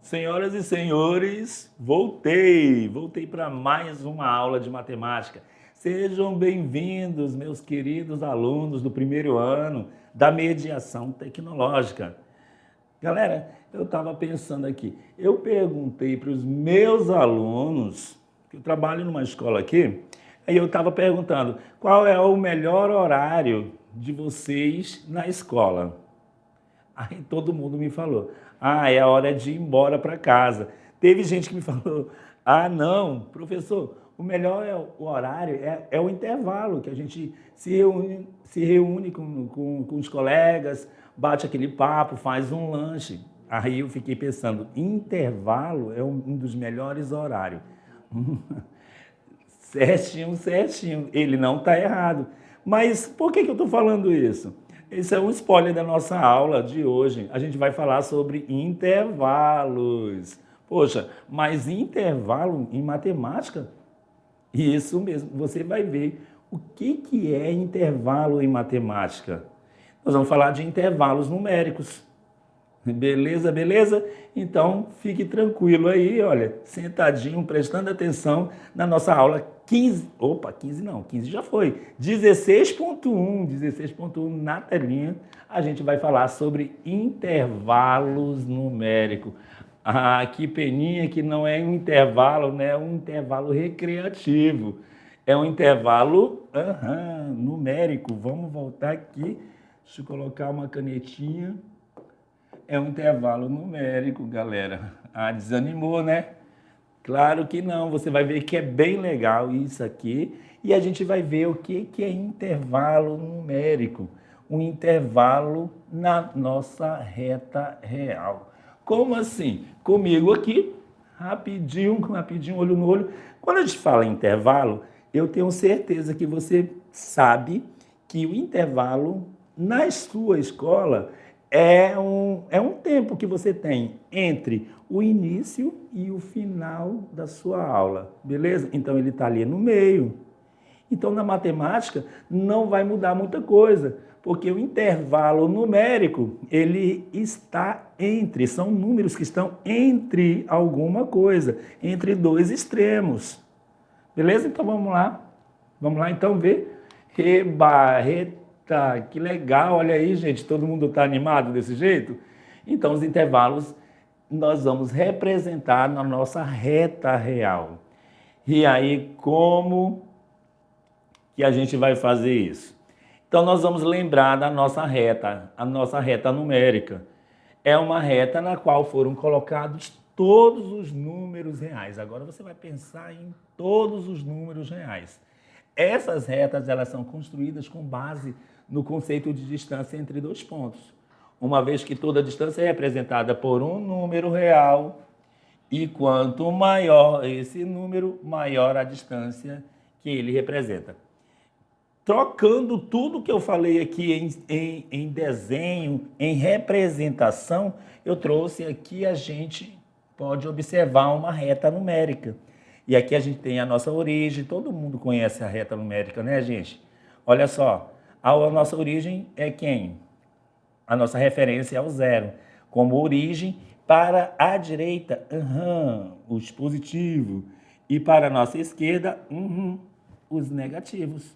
Senhoras e senhores, voltei para mais uma aula de matemática. Sejam bem-vindos, meus queridos alunos do primeiro ano da mediação tecnológica. Galera, eu estava pensando aqui, eu perguntei para os meus alunos, que eu trabalho numa escola aqui, aí eu estava perguntando qual é o melhor horário de vocês na escola. Aí todo mundo me falou, é a hora de ir embora para casa. Teve gente que me falou, não, professor, o melhor o horário é o intervalo, que a gente se reúne com os colegas, bate aquele papo, faz um lanche. Aí eu fiquei pensando, intervalo é um dos melhores horários. Certinho, certinho. Ele não está errado. Mas por que eu estou falando isso? Esse é um spoiler da nossa aula de hoje. A gente vai falar sobre intervalos. Poxa, mas intervalo em matemática? Isso mesmo, você vai ver o que é intervalo em matemática. Nós vamos falar de intervalos numéricos. Beleza, beleza? Então, fique tranquilo aí, olha, sentadinho, prestando atenção na nossa aula 15. Opa, 15 não, 15 já foi. 16.1 na telinha, a gente vai falar sobre intervalos numéricos. Que peninha que não é um intervalo, né? É um intervalo recreativo. É um intervalo numérico. Vamos voltar aqui. Deixa eu colocar uma canetinha. É um intervalo numérico, galera. Desanimou, né? Claro que não, você vai ver que é bem legal isso aqui e a gente vai ver o que é intervalo numérico. Um intervalo na nossa reta real. Como assim? Comigo aqui, rapidinho, olho no olho. Quando a gente fala em intervalo, eu tenho certeza que você sabe que o intervalo na sua escola é um tempo que você tem entre o início e o final da sua aula, beleza? Então, ele está ali no meio. Então, na matemática, não vai mudar muita coisa, porque o intervalo numérico, ele está entre, são números que estão entre alguma coisa, entre dois extremos. Beleza? Então, vamos lá. Vamos lá, então, ver. Tá, que legal, olha aí, gente, todo mundo está animado desse jeito? Então, os intervalos nós vamos representar na nossa reta real. E aí, como que a gente vai fazer isso? Então, nós vamos lembrar da nossa reta, a nossa reta numérica. É uma reta na qual foram colocados todos os números reais. Agora você vai pensar em todos os números reais. Essas retas elas são construídas com base no conceito de distância entre dois pontos. Uma vez que toda distância é representada por um número real, e quanto maior esse número, maior a distância que ele representa. Trocando tudo que eu falei aqui em desenho, em representação, eu trouxe aqui, a gente pode observar uma reta numérica. E aqui a gente tem a nossa origem, todo mundo conhece a reta numérica, né, gente? Olha só, a nossa origem é quem? A nossa referência é o zero. Como origem, para a direita, os positivos. E para a nossa esquerda, os negativos.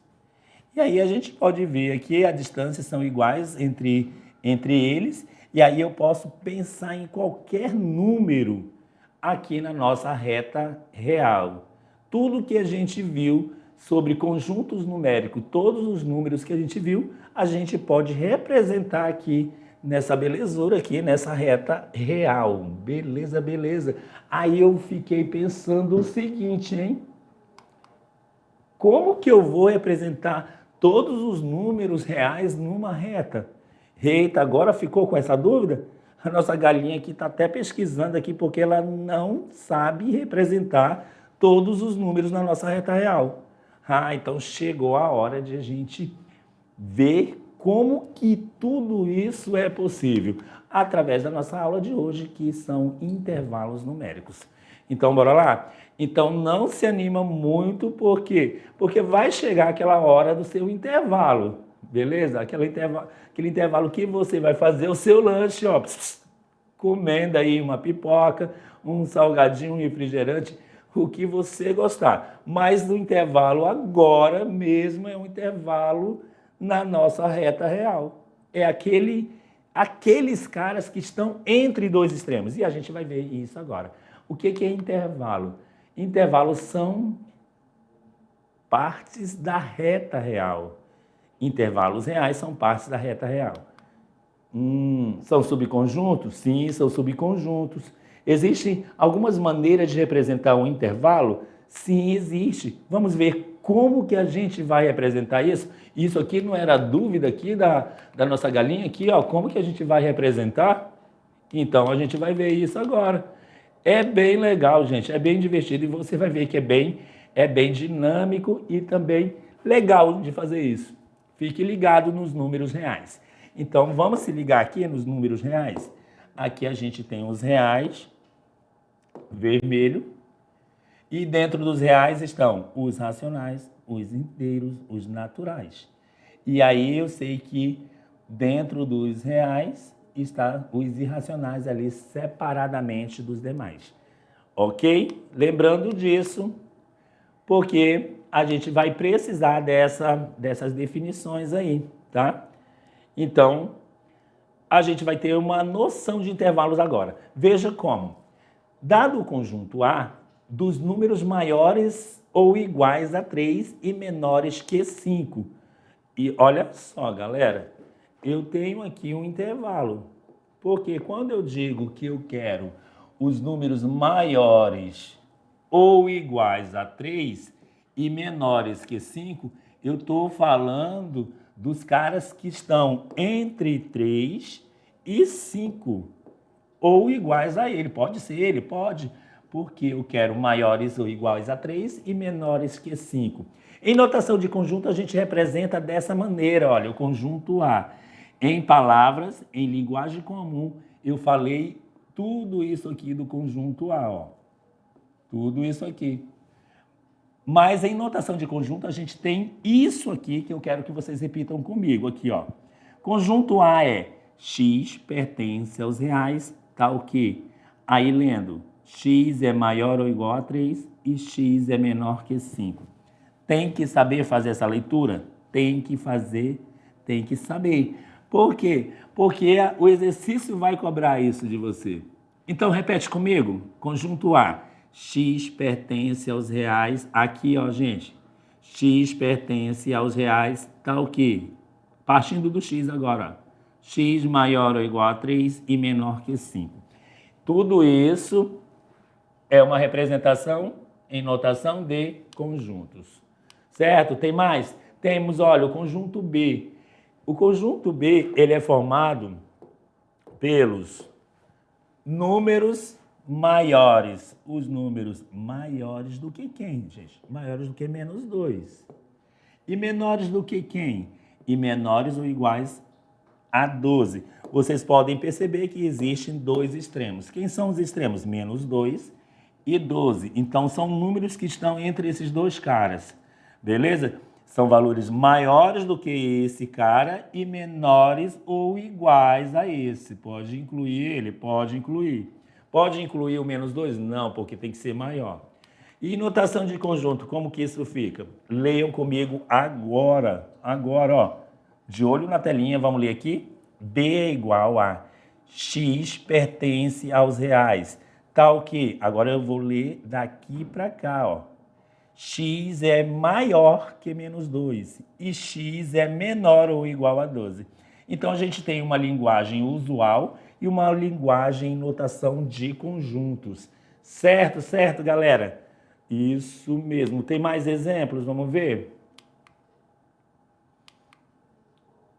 E aí a gente pode ver que as distâncias são iguais entre eles. E aí eu posso pensar em qualquer número aqui na nossa reta real. Tudo que a gente viu sobre conjuntos numéricos, todos os números que a gente viu, a gente pode representar aqui nessa belezura aqui, nessa reta real. Beleza, beleza. Aí eu fiquei pensando o seguinte, hein? Como que eu vou representar todos os números reais numa reta? Eita, agora ficou com essa dúvida? A nossa galinha aqui está até pesquisando aqui porque ela não sabe representar todos os números na nossa reta real. Então chegou a hora de a gente ver como que tudo isso é possível através da nossa aula de hoje, que são intervalos numéricos. Então, bora lá? Então, não se anima muito, por quê? Porque vai chegar aquela hora do seu intervalo, beleza? Aquele intervalo que você vai fazer o seu lanche, ó. comendo aí uma pipoca, um salgadinho, um refrigerante, o que você gostar. Mas no intervalo agora mesmo é um intervalo na nossa reta real. É aqueles caras que estão entre dois extremos. E a gente vai ver isso agora. O que é intervalo? Intervalos são partes da reta real. Intervalos reais são partes da reta real. São subconjuntos? Sim, são subconjuntos. Existem algumas maneiras de representar um intervalo? Sim, existe. Vamos ver como que a gente vai representar isso. Isso aqui não era dúvida aqui da nossa galinha aqui, ó. Como que a gente vai representar? Então a gente vai ver isso agora. É bem legal, gente. É bem divertido e você vai ver que é bem dinâmico e também legal de fazer isso. Fique ligado nos números reais. Então, vamos se ligar aqui nos números reais. Aqui a gente tem os reais, vermelho, e dentro dos reais estão os racionais, os inteiros, os naturais. E aí eu sei que dentro dos reais estão os irracionais ali separadamente dos demais. Ok? Lembrando disso, porque a gente vai precisar dessas definições aí, tá? Então, a gente vai ter uma noção de intervalos agora. Veja como. Dado o conjunto A, dos números maiores ou iguais a 3 e menores que 5. E olha só, galera, eu tenho aqui um intervalo. Porque quando eu digo que eu quero os números maiores ou iguais a 3 e menores que 5, eu estou falando dos caras que estão entre 3 e 5, ou iguais a ele. Pode ser ele, pode, porque eu quero maiores ou iguais a 3 e menores que 5. Em notação de conjunto, a gente representa dessa maneira, olha, o conjunto A. Em palavras, em linguagem comum, eu falei tudo isso aqui do conjunto A, ó. Tudo isso aqui. Mas em notação de conjunto, a gente tem isso aqui que eu quero que vocês repitam comigo. Aqui, ó. Conjunto A é x pertence aos reais, tá o quê? Aí, lendo, x é maior ou igual a 3 e x é menor que 5. Tem que saber fazer essa leitura? Tem que fazer, tem que saber. Por quê? Porque o exercício vai cobrar isso de você. Então, repete comigo. Conjunto A. X pertence aos reais. Aqui, ó, gente. X pertence aos reais. Tá o quê? Partindo do X agora. Ó. X maior ou igual a 3 e menor que 5. Tudo isso é uma representação em notação de conjuntos. Certo? Tem mais? Temos, olha, o conjunto B. O conjunto B, ele é formado pelos números maiores. Os números maiores do que quem, gente? Maiores do que menos 2. E menores do que quem? E menores ou iguais a 12. Vocês podem perceber que existem dois extremos. Quem são os extremos? Menos 2 e 12. Então, são números que estão entre esses dois caras. Beleza? São valores maiores do que esse cara e menores ou iguais a esse. Pode incluir ele? Pode incluir. Pode incluir o menos 2? Não, porque tem que ser maior. E notação de conjunto, como que isso fica? Leiam comigo agora. Agora, ó. De olho na telinha, vamos ler aqui. B é igual a x pertence aos reais. Tal que, agora eu vou ler daqui para cá, ó. X é maior que menos 2 e x é menor ou igual a 12. Então, a gente tem uma linguagem usual e uma linguagem em notação de conjuntos. Certo, certo, galera? Isso mesmo. Tem mais exemplos? Vamos ver?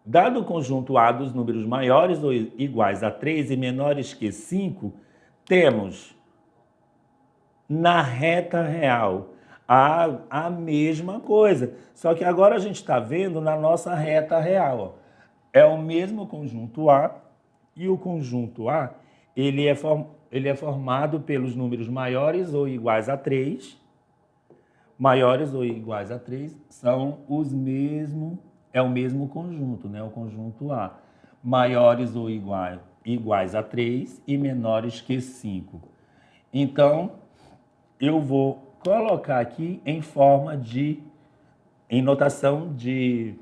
Dado o conjunto A dos números maiores ou iguais a 3 e menores que 5, temos na reta real a mesma coisa. Só que agora a gente está vendo na nossa reta real. Ó. É o mesmo conjunto A e o conjunto A ele é formado pelos números maiores ou iguais a 3. Maiores ou iguais a 3 são os mesmos, é o mesmo conjunto, né? O conjunto A. Maiores ou iguais iguais a 3 e menores que 5. Então, eu vou colocar aqui em notação de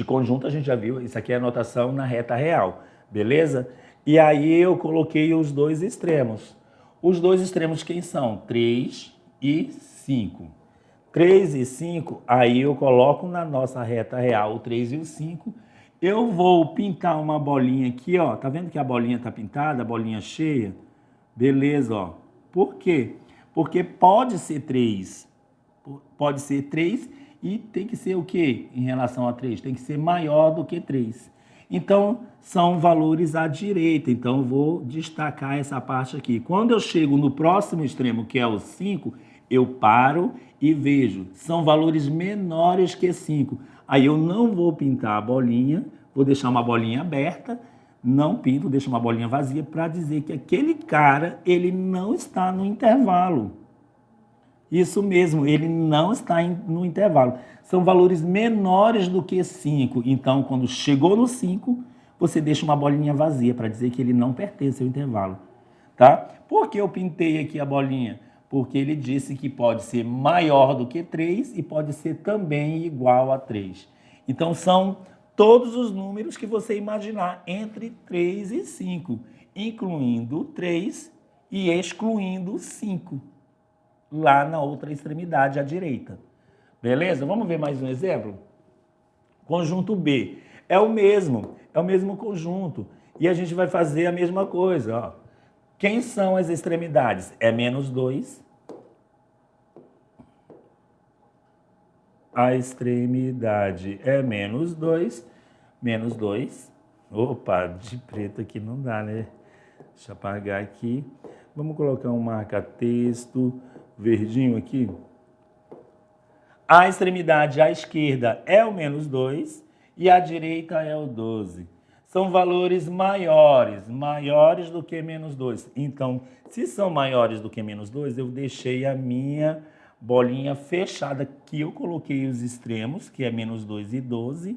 conjunto, a gente já viu, isso aqui é a notação na reta real, beleza? E aí eu coloquei os dois extremos. Os dois extremos quem são? 3 e 5. 3 e 5, aí eu coloco na nossa reta real o 3 e o 5. Eu vou pintar uma bolinha aqui, ó. Tá vendo que a bolinha tá pintada, a bolinha cheia? Beleza, ó. Por quê? Porque pode ser 3. Pode ser 3 e tem que ser o quê em relação a 3? Tem que ser maior do que 3. Então, são valores à direita. Então, eu vou destacar essa parte aqui. Quando eu chego no próximo extremo, que é o 5, eu paro e vejo. São valores menores que 5. Aí eu não vou pintar a bolinha, vou deixar uma bolinha aberta, não pinto, deixo uma bolinha vazia para dizer que aquele cara, ele não está no intervalo. Isso mesmo, ele não está no intervalo. São valores menores do que 5. Então, quando chegou no 5, você deixa uma bolinha vazia para dizer que ele não pertence ao intervalo. Tá? Por que eu pintei aqui a bolinha? Porque ele disse que pode ser maior do que 3 e pode ser também igual a 3. Então, são todos os números que você imaginar entre 3 e 5, incluindo 3 e excluindo 5. Lá na outra extremidade à direita. Beleza? Vamos ver mais um exemplo? Conjunto B. É o mesmo conjunto. E a gente vai fazer a mesma coisa. Ó. Quem são as extremidades? É menos 2. A extremidade é menos 2. Menos 2. Opa, de preto aqui não dá, né? Deixa eu apagar aqui. Vamos colocar um marca-texto verdinho aqui. A extremidade à esquerda é o menos 2 e à direita é o 12. São valores maiores do que menos 2. Então, se são maiores do que menos 2, eu deixei a minha bolinha fechada, que eu coloquei os extremos, que é menos 2 e 12.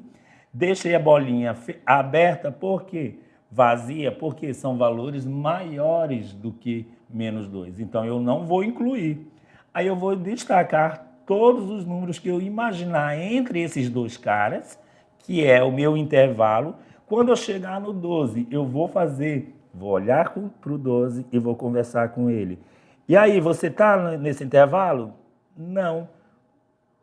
Deixei a bolinha aberta, por quê? Vazia, porque são valores maiores do que menos 2. Então, eu não vou incluir. Aí eu vou destacar todos os números que eu imaginar entre esses dois caras, que é o meu intervalo. Quando eu chegar no 12, eu vou olhar para o 12 e vou conversar com ele. E aí, você está nesse intervalo? Não.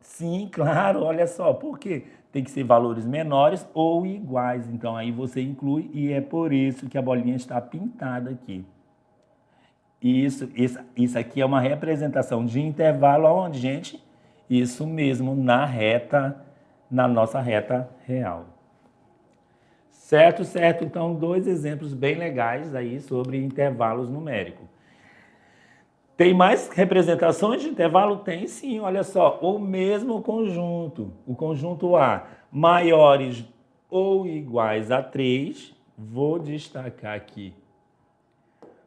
Sim, claro, olha só. Por quê? Tem que ser valores menores ou iguais. Então, aí você inclui e é por isso que a bolinha está pintada aqui. Isso aqui é uma representação de intervalo aonde, gente? Isso mesmo, na nossa reta real. Certo, certo. Então, dois exemplos bem legais aí sobre intervalos numéricos. Tem mais representações de intervalo? Tem sim, olha só. O mesmo conjunto, o conjunto A, maiores ou iguais a 3, vou destacar aqui.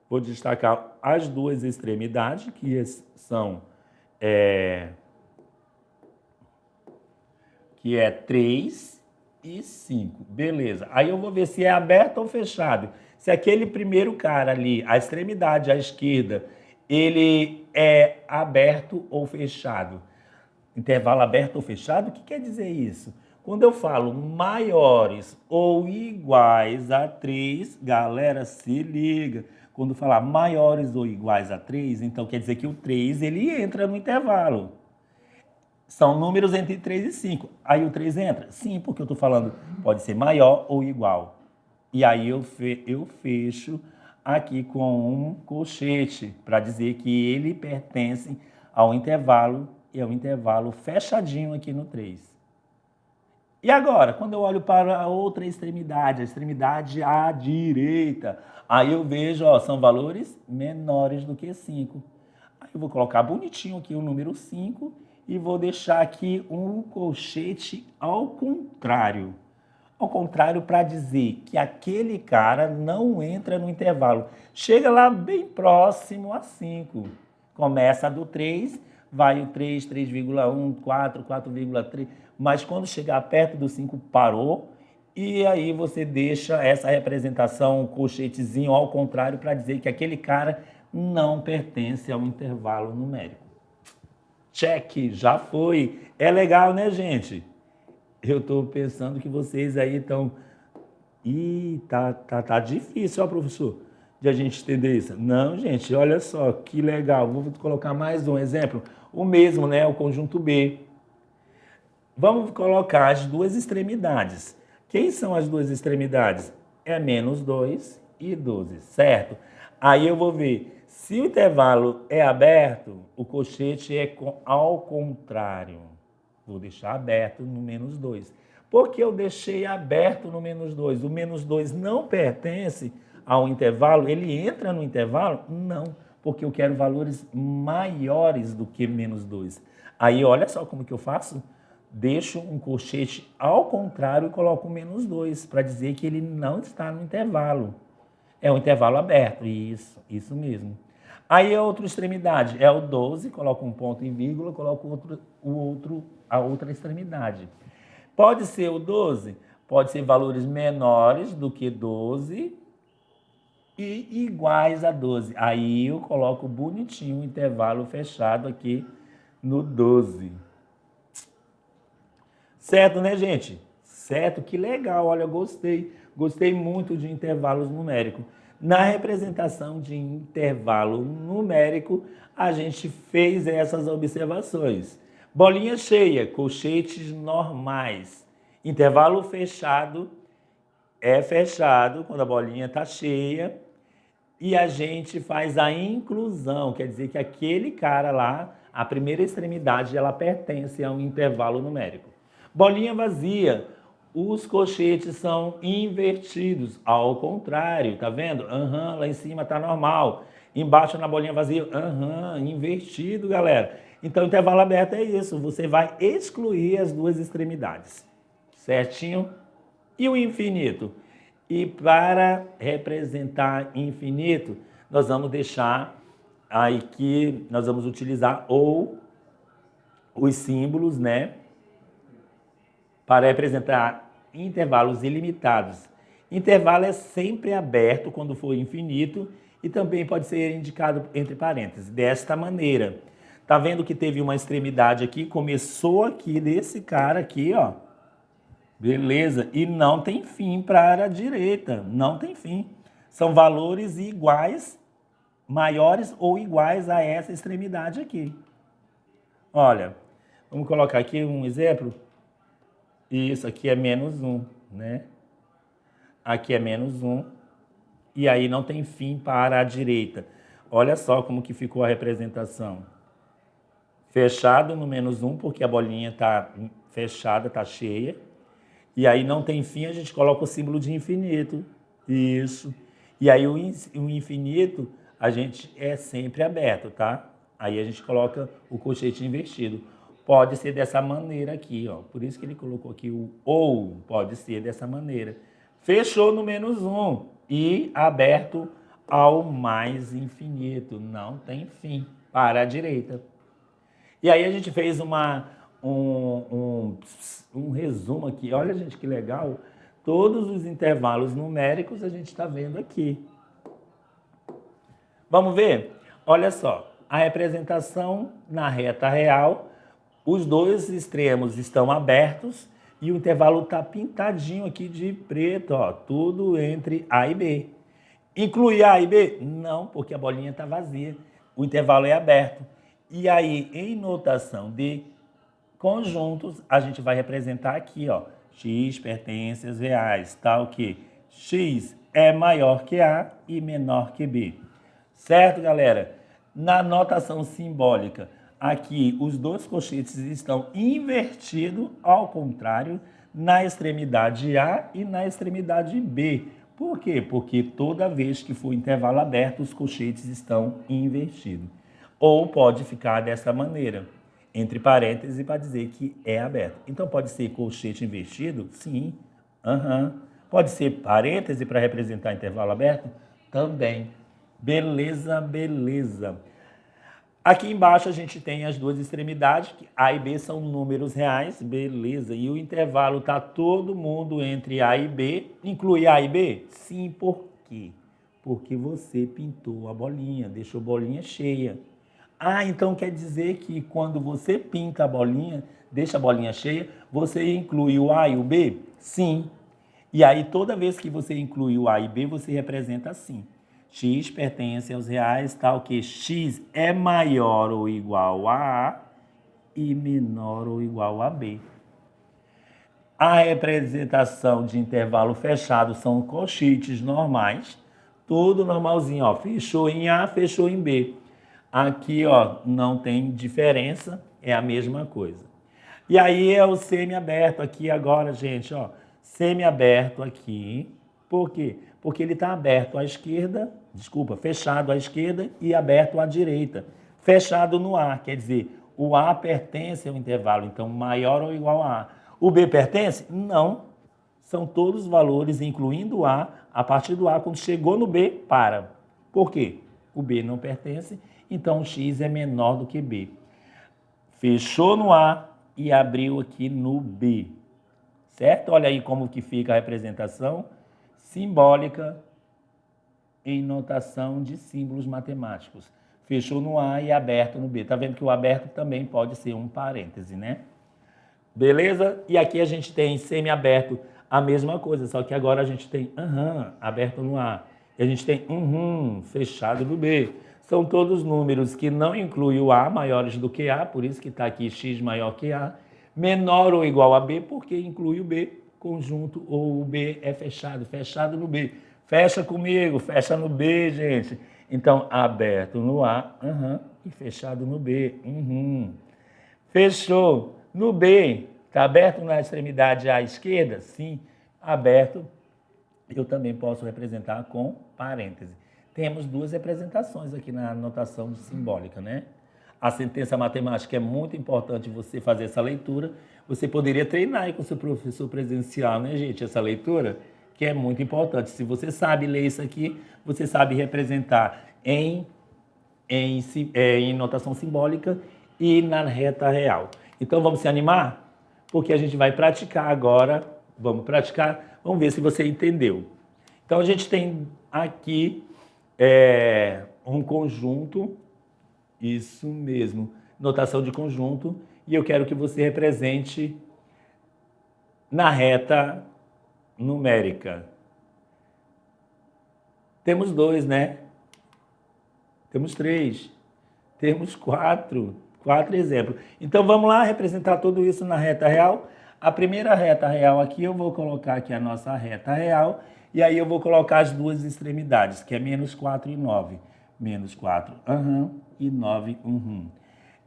Vou destacar as duas extremidades, que são que é 3 e 5. Beleza. Aí eu vou ver se é aberto ou fechado. Se aquele primeiro cara ali, a extremidade à esquerda, ele é aberto ou fechado. Intervalo aberto ou fechado, o que quer dizer isso? Quando eu falo maiores ou iguais a 3, galera, se liga. Quando falar maiores ou iguais a 3, então quer dizer que o 3 ele entra no intervalo. São números entre 3 e 5. Aí o 3 entra? Sim, porque eu estou falando pode ser maior ou igual. E aí eu fecho aqui com um colchete para dizer que ele pertence ao intervalo e é um intervalo fechadinho aqui no 3. E agora, quando eu olho para a outra extremidade, a extremidade à direita, aí eu vejo, ó, são valores menores do que 5. Aí eu vou colocar bonitinho aqui o número 5 e vou deixar aqui um colchete ao contrário. Ao contrário, para dizer que aquele cara não entra no intervalo. Chega lá bem próximo a 5. Começa do 3, vai o 3, 3,1, 4, 4,3. Mas quando chegar perto do 5, parou E aí você deixa essa representação, um colchetezinho ao contrário, para dizer que aquele cara não pertence ao intervalo numérico. Check, já foi. É legal, né, gente? Eu estou pensando que vocês aí estão... Ih, tá difícil, ó, professor, de a gente entender isso. Não, gente, olha só, que legal. Vou colocar mais um exemplo. O mesmo, né, o conjunto B. Vamos colocar as duas extremidades. Quem são as duas extremidades? É menos 2 e 12, certo? Aí eu vou ver, se o intervalo é aberto, o colchete é ao contrário. Vou deixar aberto no menos 2. Por que eu deixei aberto no menos 2? O menos 2 não pertence ao intervalo? Ele entra no intervalo? Não, porque eu quero valores maiores do que menos 2. Aí olha só como que eu faço. Deixo um colchete ao contrário e coloco menos 2, para dizer que ele não está no intervalo. É um intervalo aberto, isso mesmo. Aí a outra extremidade é o 12, coloco um ponto e vírgula, coloco a outra extremidade. Pode ser o 12, pode ser valores menores do que 12 e iguais a 12. Aí eu coloco bonitinho o intervalo fechado aqui no 12. Certo, né, gente? Certo, que legal, olha, gostei. Gostei muito de intervalos numéricos. Na representação de intervalo numérico, a gente fez essas observações. Bolinha cheia, colchetes normais. Intervalo fechado é fechado quando a bolinha está cheia. E a gente faz a inclusão, quer dizer que aquele cara lá, a primeira extremidade, ela pertence a um intervalo numérico. Bolinha vazia, os colchetes são invertidos, ao contrário, tá vendo? Lá em cima tá normal, embaixo na bolinha vazia, invertido, galera. Então, intervalo aberto é isso, você vai excluir as duas extremidades, certinho? E o infinito? E para representar infinito, nós vamos deixar aí que nós vamos utilizar ou os símbolos, né? Para representar intervalos ilimitados. Intervalo é sempre aberto quando for infinito e também pode ser indicado entre parênteses, desta maneira. Tá vendo que teve uma extremidade aqui, começou aqui desse cara aqui, ó. Beleza, e não tem fim para a direita, não tem fim. São valores iguais, maiores ou iguais a essa extremidade aqui. Olha, vamos colocar aqui um exemplo. Isso aqui é menos 1, né? Aqui é menos 1. E aí não tem fim para a direita. Olha só como que ficou a representação. Fechado no menos 1, porque a bolinha está fechada, está cheia. E aí não tem fim, a gente coloca o símbolo de infinito. Isso. E aí o infinito, a gente é sempre aberto, tá? Aí a gente coloca o colchete invertido. Pode ser dessa maneira aqui, ó. Por isso que ele colocou aqui o ou, pode ser dessa maneira. Fechou no menos 1 e aberto ao mais infinito. Não tem fim para a direita. E aí a gente fez um resumo aqui. Olha, gente, que legal. Todos os intervalos numéricos a gente está vendo aqui. Vamos ver? Olha só. A representação na reta real, os dois extremos estão abertos e o intervalo está pintadinho aqui de preto, ó, tudo entre A e B. Incluir A e B? Não, porque a bolinha está vazia. O intervalo é aberto. E aí, em notação de conjuntos, a gente vai representar aqui, ó, x pertences reais, tal que x é maior que A e menor que B. Certo, galera? Na notação simbólica, aqui os dois colchetes estão invertidos ao contrário na extremidade A e na extremidade B. Por quê? Porque toda vez que for intervalo aberto, os colchetes estão invertidos. Ou pode ficar dessa maneira, entre parênteses, para dizer que é aberto. Então, pode ser colchete invertido? Sim. Pode ser parêntese para representar intervalo aberto? Também. Beleza, beleza. Aqui embaixo a gente tem as duas extremidades, que A e B são números reais, beleza. E o intervalo está todo mundo entre A e B. Inclui A e B? Sim, por quê? Porque você pintou a bolinha, deixou a bolinha cheia. Ah, então quer dizer que quando você pinta a bolinha, deixa a bolinha cheia, você inclui o A e o B? Sim. E aí toda vez que você inclui o A e B, você representa assim. X pertence aos reais, tal que X é maior ou igual a A e menor ou igual a B. A representação de intervalo fechado são colchetes normais, tudo normalzinho, ó, fechou em A, fechou em B. Aqui, ó, não tem diferença, é a mesma coisa. E aí é o semiaberto aqui agora, gente, ó, semiaberto aqui. Por quê? Porque ele está aberto à esquerda, fechado à esquerda e aberto à direita. Fechado no A, quer dizer, o A pertence ao intervalo, então maior ou igual a A. O B pertence? Não. São todos os valores, incluindo o A partir do A, quando chegou no B, para. Por quê? O B não pertence, então o X é menor do que B. Fechou no A e abriu aqui no B. Certo? Olha aí como que fica a representação simbólica em notação de símbolos matemáticos. Fechou no A e aberto no B. Tá vendo que o aberto também pode ser um parêntese, né? Beleza? E aqui a gente tem semiaberto, a mesma coisa, só que agora a gente tem aberto no A. E a gente tem fechado no B. São todos números que não incluem o A maiores do que A, por isso que está aqui X maior que A. Menor ou igual a B, porque inclui o B, conjunto, ou o B é fechado, fechado no B. Fecha comigo, fecha no B, gente. Então, aberto no A, e fechado no B, Fechou. No B, está aberto na extremidade à esquerda? Sim, aberto. Eu também posso representar com parêntese. Temos duas representações aqui na notação simbólica, né? A sentença matemática é muito importante você fazer essa leitura. Você poderia treinar aí com o seu professor presencial, né, gente? Essa leitura, que é muito importante. Se você sabe ler isso aqui, você sabe representar em notação simbólica e na reta real. Então, vamos se animar? Porque a gente vai praticar agora. Vamos praticar, vamos ver se você entendeu. Então, a gente tem aqui um conjunto, isso mesmo, notação de conjunto, e eu quero que você represente na reta numérica. Temos 2, né? Temos 3, temos 4 exemplos. Então, vamos lá representar tudo isso na reta real. A primeira reta real aqui, eu vou colocar aqui a nossa reta real, e aí eu vou colocar as duas extremidades, que é menos 4 e 9. Menos 4, e 9,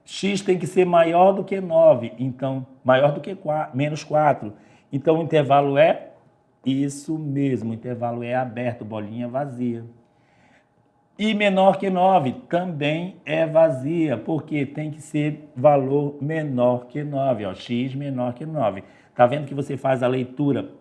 X tem que ser maior do que 9, então, maior do que 4, menos 4. Então, o intervalo é isso mesmo, o intervalo é aberto, bolinha vazia. E menor que 9 também é vazia, porque tem que ser valor menor que 9, ó, X menor que 9. Tá vendo que você faz a leitura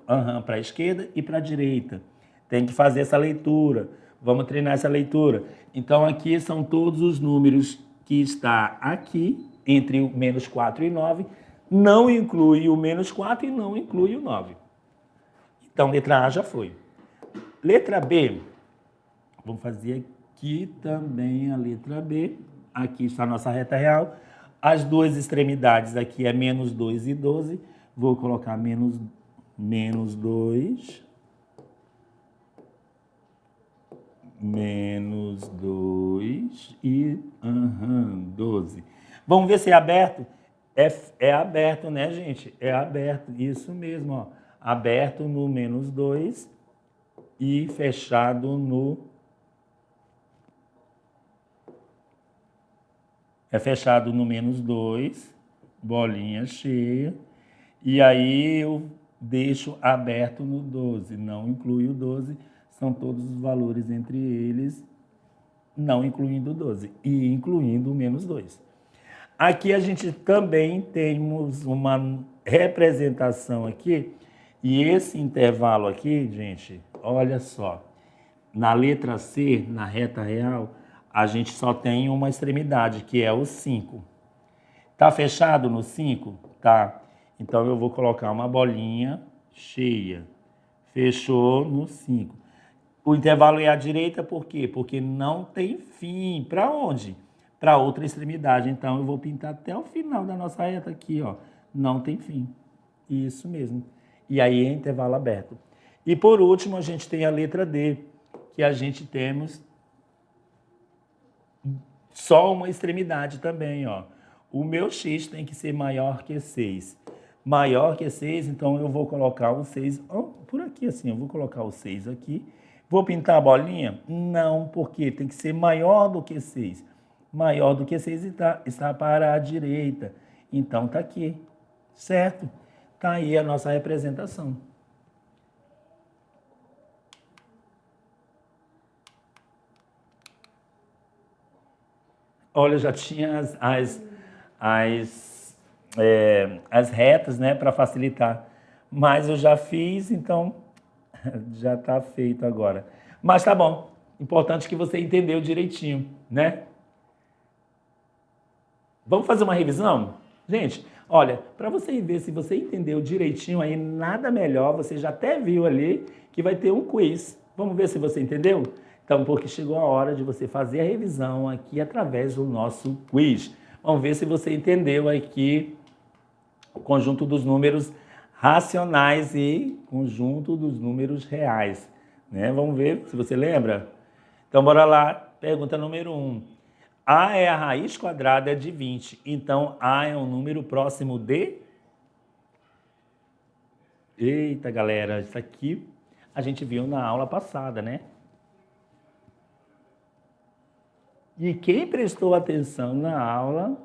para a esquerda e para a direita. Tem que fazer essa leitura. Vamos treinar essa leitura. Então, aqui são todos os números que está aqui, entre o menos 4 e 9. Não inclui o menos 4 e não inclui o 9. Então, letra A já foi. Letra B, vamos fazer aqui também a letra B. Aqui está a nossa reta real. As duas extremidades aqui é menos 2 e 12. Vou colocar menos 2. Menos 2 e 12. Vamos ver se é aberto? É aberto, né, gente? É aberto, isso mesmo, ó. Aberto no menos 2 e fechado no... É fechado no menos 2, bolinha cheia. E aí eu deixo aberto no 12, não inclui o 12. São todos os valores entre eles, não incluindo o 12 e incluindo o menos 2. Aqui a gente também temos uma representação aqui, e esse intervalo aqui, gente, olha só, na letra C, na reta real, a gente só tem uma extremidade, que é o 5. Tá fechado no 5? Tá. Então, eu vou colocar uma bolinha cheia. Fechou no 5. O intervalo é à direita, por quê? Porque não tem fim. Para onde? Para outra extremidade. Então, eu vou pintar até o final da nossa reta aqui, ó. Não tem fim. Isso mesmo. E aí é intervalo aberto. E por último, a gente tem a letra D, que a gente temos só uma extremidade também, ó. O meu X tem que ser maior que 6. Maior que 6, então eu vou colocar o 6 por aqui assim, eu vou colocar o 6 aqui. Vou pintar a bolinha? Não, porque tem que ser maior do que 6. Maior do que 6 está para a direita. Então tá aqui, certo? Tá aí a nossa representação. Olha, já tinha as retas, né, para facilitar. Mas eu já fiz, então já está feito agora. Mas tá bom. Importante que você entendeu direitinho, né? Vamos fazer uma revisão? Gente, olha, para você ver se você entendeu direitinho aí, nada melhor, você já até viu ali que vai ter um quiz. Vamos ver se você entendeu? Então, porque chegou a hora de você fazer a revisão aqui através do nosso quiz. Vamos ver se você entendeu aqui o conjunto dos números racionais e conjunto dos números reais, né? Vamos ver se você lembra. Então, bora lá. Pergunta número 1. A é a raiz quadrada de 20. Então, A é um número próximo de... Eita, galera, isso aqui a gente viu na aula passada, né? E quem prestou atenção na aula,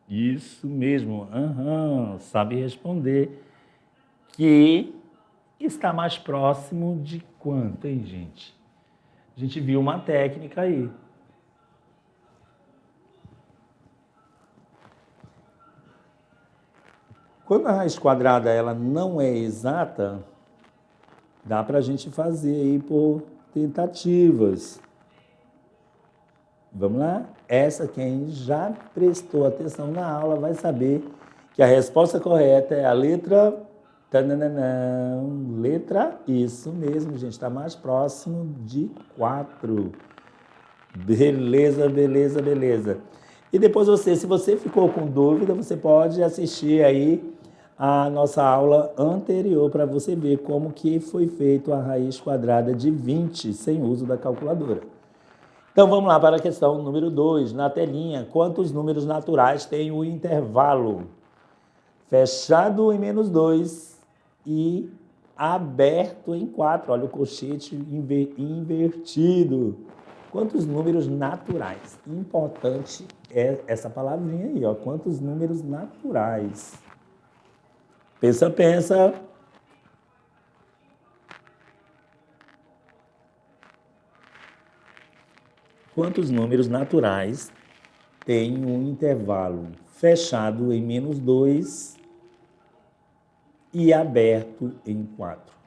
isso mesmo, sabe responder, que está mais próximo de quanto, hein, gente? A gente viu uma técnica aí. Quando a raiz quadrada ela não é exata, dá para a gente fazer aí por tentativas. Vamos lá? Essa quem já prestou atenção na aula vai saber que a resposta correta é a letra... Letra, isso mesmo, gente, está mais próximo de 4. Beleza, beleza, beleza. E depois você, se você ficou com dúvida, você pode assistir aí a nossa aula anterior para você ver como que foi feito a raiz quadrada de 20 sem uso da calculadora. Então vamos lá para a questão número 2, na telinha. Quantos números naturais tem o intervalo fechado em menos 2 e aberto em 4? Olha o colchete invertido. Quantos números naturais? Importante é essa palavrinha aí, ó. Quantos números naturais? Pensa, pensa. Quantos números naturais tem um intervalo fechado em menos 2 e aberto em 4?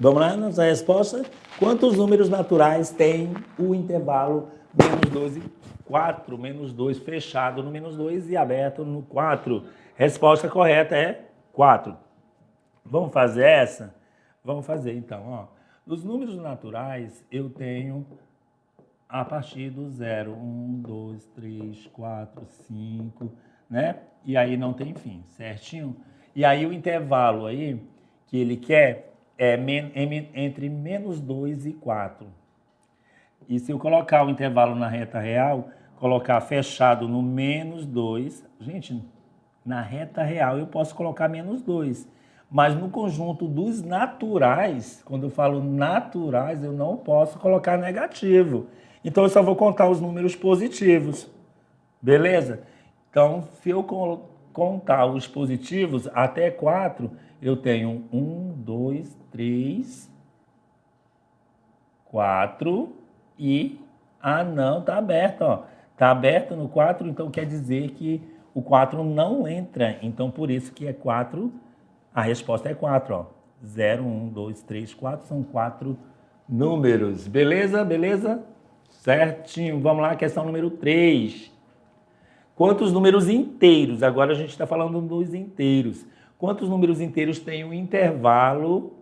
Vamos lá, nossa resposta. Quantos números naturais tem o intervalo menos 2 e 4? Menos 2 fechado no menos 2 e aberto no 4. Resposta correta é 4. Vamos fazer essa? Vamos fazer então. Ó. Nos números naturais, eu tenho a partir do 0, 1, 2, 3, 4, 5, né? E aí não tem fim, certinho? E aí o intervalo aí que ele quer é entre menos 2 e 4. E se eu colocar o intervalo na reta real, colocar fechado no menos 2, gente, na reta real eu posso colocar menos 2, Mas no conjunto dos naturais, quando eu falo naturais, eu não posso colocar negativo. Então, eu só vou contar os números positivos. Beleza? Então, se eu contar os positivos até 4, eu tenho 1, 2, 3, 4 e... Ah, não, tá aberto, ó. Tá aberto no 4, então quer dizer que o 4 não entra. Então, por isso que é 4, a resposta é 4, ó. 0, 1, 2, 3, 4, são 4 números. Beleza? Beleza? Certinho. Vamos lá, questão número 3. Quantos números inteiros? Agora a gente está falando dos inteiros. Quantos números inteiros tem um intervalo?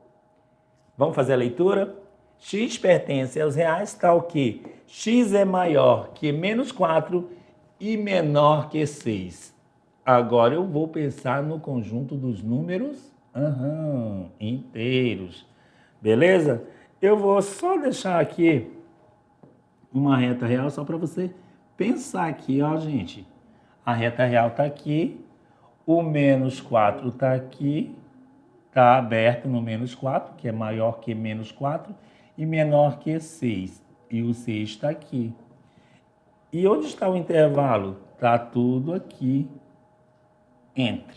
Vamos fazer a leitura? X pertence aos reais, tal que x é maior que menos 4 e menor que 6. Agora eu vou pensar no conjunto dos números inteiros. Beleza? Eu vou só deixar aqui uma reta real só para você pensar aqui, ó, gente. A reta real está aqui, o menos 4 está aqui, está aberto no menos 4, que é maior que menos 4, e menor que 6. E o 6 está aqui. E onde está o intervalo? Está tudo aqui entre.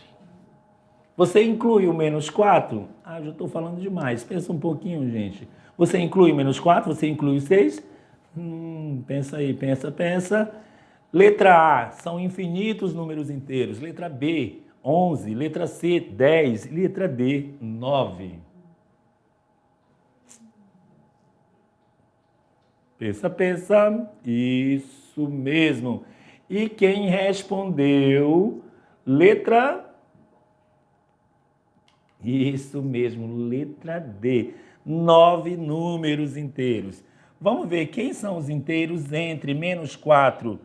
Você inclui o menos 4? Ah, já estou falando demais. Pensa um pouquinho, gente. Você inclui o menos 4? Você inclui o 6? Pensa aí, pensa. Letra A, são infinitos números inteiros. Letra B, 11. Letra C, 10. Letra D, 9. Pensa. Isso mesmo. E quem respondeu? Letra... Isso mesmo, letra D. 9 números inteiros. Vamos ver quem são os inteiros entre menos 4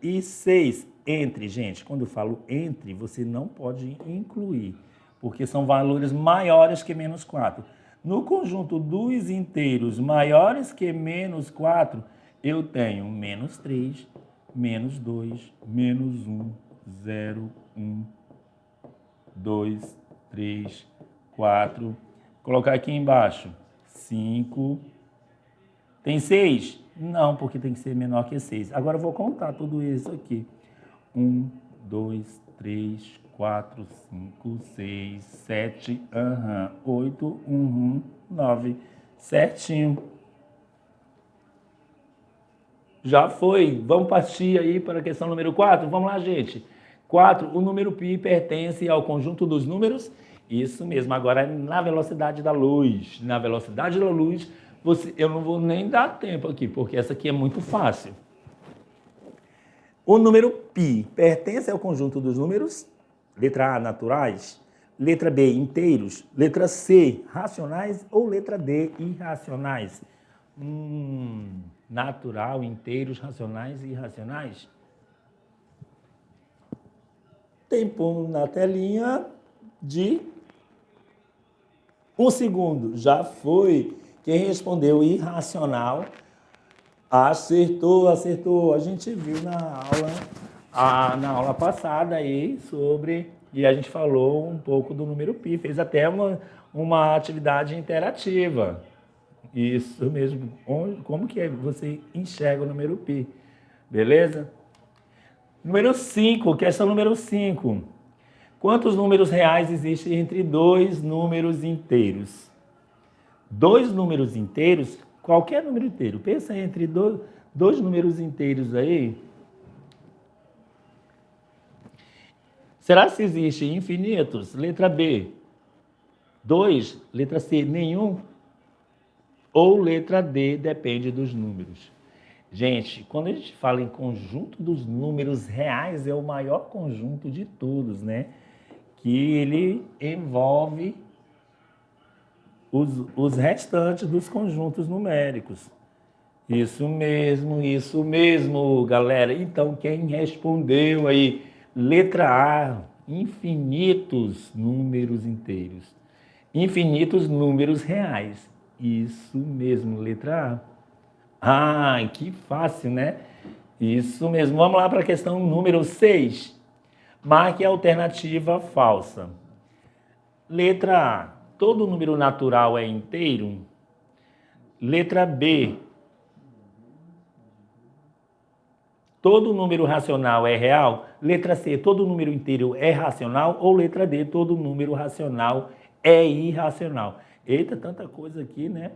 e 6. Entre, gente, quando eu falo entre, você não pode incluir, porque são valores maiores que menos 4. No conjunto dos inteiros maiores que menos 4, eu tenho menos 3, menos 2, menos 1, 0, 1, 2, 3, 4. Vou colocar aqui embaixo. 5. Tem 6? Não, porque tem que ser menor que 6. Agora eu vou contar tudo isso aqui. 1, 2, 3, 4, 5, 6, 7, 8, 9. Certinho. Já foi. Vamos partir aí para a questão número 4? Vamos lá, gente. 4, o número π pertence ao conjunto dos números? Isso mesmo, agora é na velocidade da luz. Na velocidade da luz, eu não vou nem dar tempo aqui, porque essa aqui é muito fácil. O número π pertence ao conjunto dos números? Letra A, naturais. Letra B, inteiros. Letra C, racionais. Ou letra D, irracionais? Natural, inteiros, racionais e irracionais? Tempo na telinha de 1 segundo. Já foi. Quem respondeu irracional acertou. A gente viu na aula passada aí sobre... E a gente falou um pouco do número π. Fez até uma atividade interativa. Isso mesmo. Como que você enxerga o número π? Beleza? Número 5, questão número 5. Quantos números reais existem entre dois números inteiros? Dois números inteiros, qualquer número inteiro. Pensa entre dois números inteiros aí. Será que existem infinitos? Letra B, 2. Letra C, nenhum. Ou letra D, depende dos números. Gente, quando a gente fala em conjunto dos números reais, é o maior conjunto de todos, né? Que ele envolve os restantes dos conjuntos numéricos. Isso mesmo, galera. Então, quem respondeu aí? Letra A, infinitos números inteiros. Infinitos números reais. Isso mesmo, letra A. Ah, que fácil, né? Isso mesmo. Vamos lá para a questão número 6. Marque a alternativa falsa. Letra A, todo número natural é inteiro? Letra B, todo número racional é real? Letra C, todo número inteiro é racional? Ou letra D, todo número racional é irracional? Eita, tanta coisa aqui, né?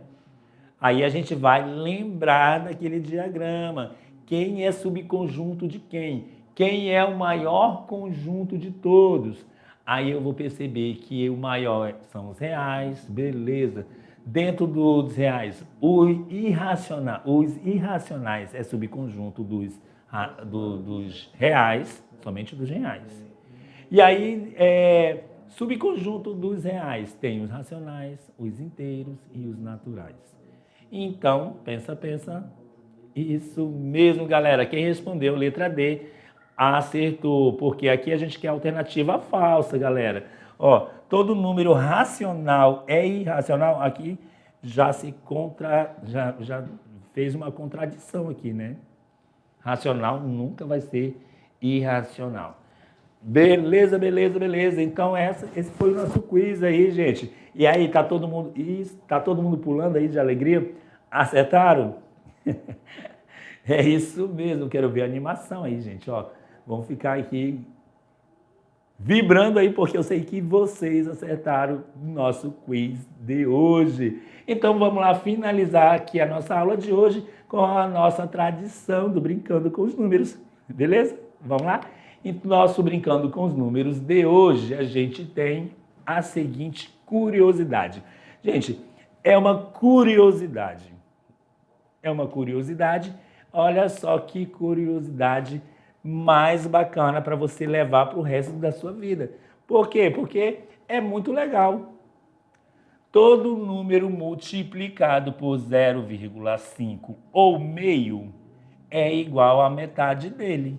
Aí a gente vai lembrar daquele diagrama. Quem é subconjunto de quem? Quem é o maior conjunto de todos? Aí eu vou perceber que o maior são os reais, beleza. Dentro dos reais, os irracionais é subconjunto dos reais, somente dos reais. E aí, subconjunto dos reais tem os racionais, os inteiros e os naturais. Então, pensa. Isso mesmo, galera. Quem respondeu, letra D, acertou. Porque aqui a gente quer alternativa falsa, galera. Ó, todo número racional é irracional. Aqui já fez uma contradição aqui, né? Racional nunca vai ser irracional. Beleza. Então esse foi o nosso quiz aí, gente. E aí, tá todo mundo pulando aí de alegria? Acertaram? É isso mesmo, quero ver a animação aí, gente. Ó, vamos ficar aqui vibrando aí, porque eu sei que vocês acertaram o nosso quiz de hoje. Então vamos lá finalizar aqui a nossa aula de hoje com a nossa tradição do Brincando com os Números, beleza? Vamos lá? Em nosso Brincando com os Números de hoje, a gente tem a seguinte curiosidade. Gente, é uma curiosidade. Olha só que curiosidade mais bacana para você levar para o resto da sua vida. Por quê? Porque é muito legal. Todo número multiplicado por 0,5 ou meio é igual à metade dele.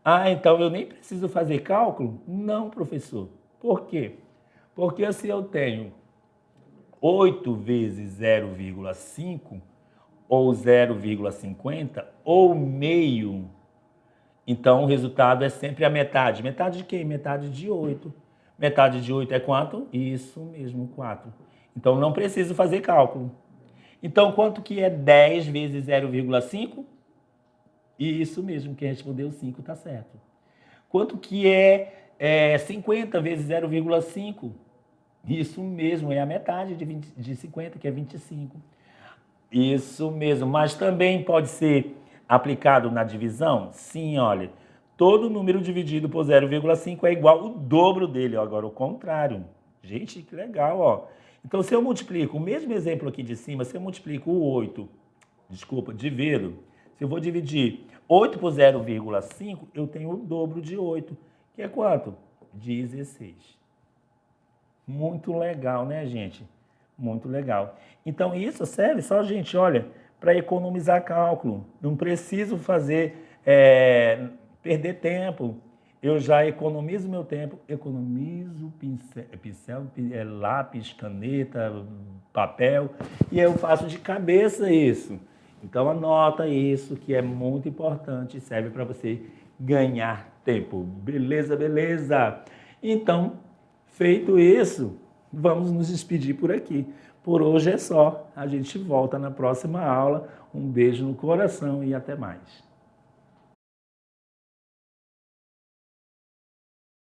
Ah, então eu nem preciso fazer cálculo? Não, professor. Por quê? Porque se eu tenho 8 vezes 0,5 ou 0,50 ou meio, então o resultado é sempre a metade. Metade de quê? Metade de 8. Metade de 8 é quanto? Isso mesmo, 4. Então não preciso fazer cálculo. Então quanto que é 10 vezes 0,5? Isso mesmo, quem respondeu 5 está certo. Quanto que é 50 vezes 0,5? Isso mesmo, é a metade de 50, que é 25. Isso mesmo, mas também pode ser aplicado na divisão? Sim, olha, todo número dividido por 0,5 é igual ao dobro dele, ó, agora o contrário. Gente, que legal, ó. Então, se eu multiplico, o mesmo exemplo aqui de cima, se eu multiplico divido. Se eu vou dividir 8 por 0,5, eu tenho o dobro de 8, que é quanto? 16. Muito legal, né, gente? Muito legal. Então, isso serve só, gente, olha, para economizar cálculo. Não preciso perder tempo. Eu já economizo meu tempo, economizo pincel, lápis, caneta, papel, e eu faço de cabeça isso. Então, anota isso, que é muito importante e serve para você ganhar tempo. Beleza? Então, feito isso, vamos nos despedir por aqui. Por hoje é só. A gente volta na próxima aula. Um beijo no coração e até mais.